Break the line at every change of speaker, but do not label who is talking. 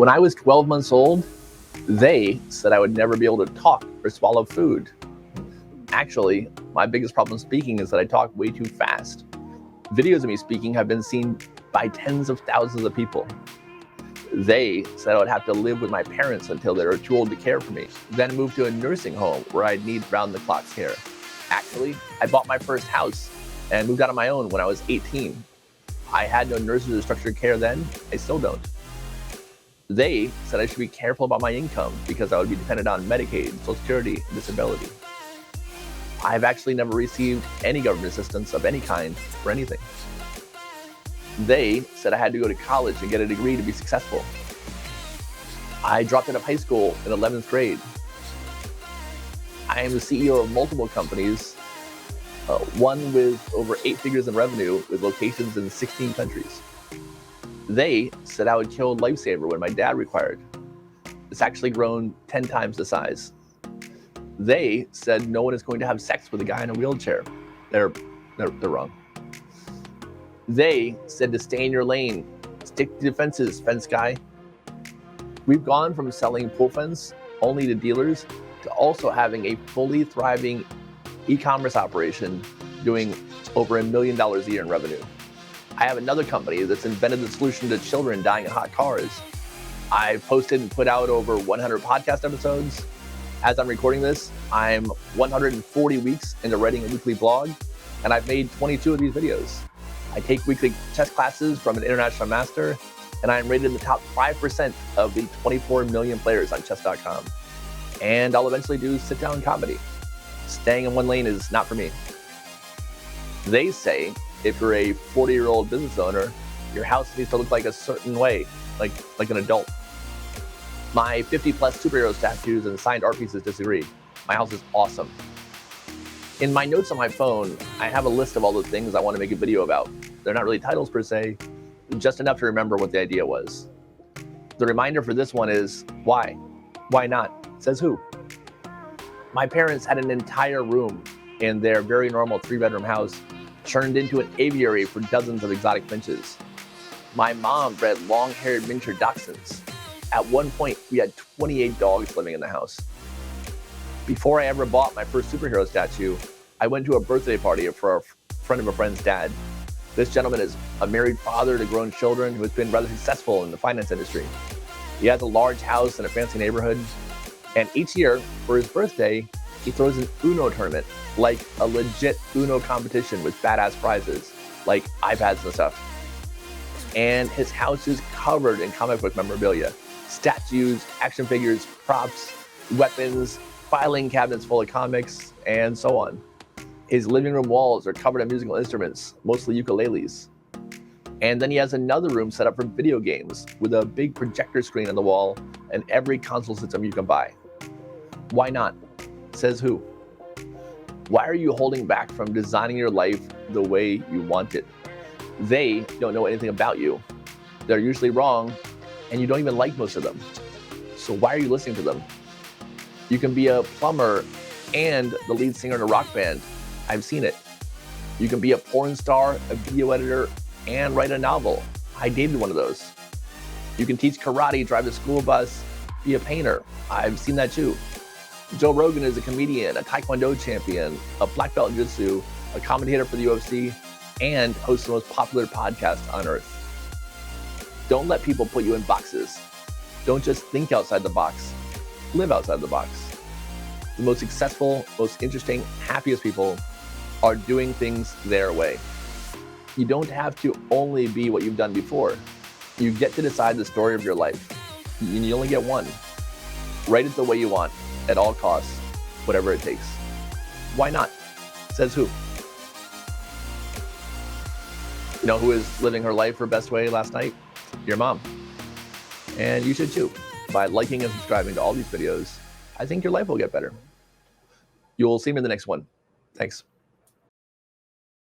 When I was 12 months old, they said I would never be able to talk or swallow food. Actually, my biggest problem speaking is that I talk way too fast. Videos of me speaking have been seen by tens of thousands of people. They said I would have to live with my parents until they were too old to care for me, then move to a nursing home where I'd need round-the-clock care. Actually, I bought my first house and moved out on my own when I was 18. I had no nurses or structured care then. I still don't. They said I should be careful about my income because I would be dependent on Medicaid, Social Security, and disability. I've actually never received any government assistance of any kind for anything. They said I had to go to college and get a degree to be successful. I dropped out of high school in 11th grade. I am the CEO of multiple companies, one with over 8 figures in revenue with locations in 16 countries. They said I would kill Lifesaver when my dad retired. It's actually grown 10 times the size. They said no one is going to have sex with a guy in a wheelchair. They're wrong. They said to stay in your lane, stick to the fences, fence guy. We've gone from selling pool fence only to dealers to also having a fully thriving e-commerce operation doing over $1 million a year in revenue. I have another company that's invented the solution to children dying in hot cars. I've posted and put out over 100 podcast episodes. As I'm recording this, I'm 140 weeks into writing a weekly blog, and I've made 22 of these videos. I take weekly chess classes from an international master, and I'm rated in the top 5% of the 24 million players on chess.com. And I'll eventually do sit-down comedy. Staying in one lane is not for me. They say if you're a 40-year-old business owner, your house needs to look like a certain way, like an adult. My 50-plus superhero tattoos and signed art pieces disagree. My house is awesome. In my notes on my phone, I have a list of all the things I want to make a video about. They're not really titles per se, just enough to remember what the idea was. The reminder for this one is why? Why not? Says who? My parents had an entire room in their very normal 3-bedroom house turned into an aviary for dozens of exotic finches. My mom bred long-haired miniature dachshunds. At one point, we had 28 dogs living in the house. Before I ever bought my first superhero statue, I went to a birthday party for a friend of a friend's dad. This gentleman is a married father to grown children who has been rather successful in the finance industry. He has a large house in a fancy neighborhood, and each year, for his birthday, he throws an Uno tournament, like a legit Uno competition with badass prizes, like iPads and stuff. And his house is covered in comic book memorabilia. Statues, action figures, props, weapons, filing cabinets full of comics, and so on. His living room walls are covered in musical instruments, mostly ukuleles. And then he has another room set up for video games with a big projector screen on the wall and every console system you can buy. Why not? Says who? Why are you holding back from designing your life the way you want it? They don't know anything about you. They're usually wrong, and you don't even like most of them. So why are you listening to them? You can be a plumber and the lead singer in a rock band. I've seen it. You can be a porn star, a video editor, and write a novel. I dated one of those. You can teach karate, drive a school bus, be a painter. I've seen that too. Joe Rogan is a comedian, a Taekwondo champion, a black belt in jiu-jitsu, a commentator for the UFC, and hosts the most popular podcast on earth. Don't let people put you in boxes. Don't just think outside the box. Live outside the box. The most successful, most interesting, happiest people are doing things their way. You don't have to only be what you've done before. You get to decide the story of your life. You only get one. Write it the way you want, at all costs, whatever it takes. Why not? Says who? You know who is living her life her best way last night? Your mom. And you should too. By liking and subscribing to all these videos, I think your life will get better. You will see me in the next one. Thanks.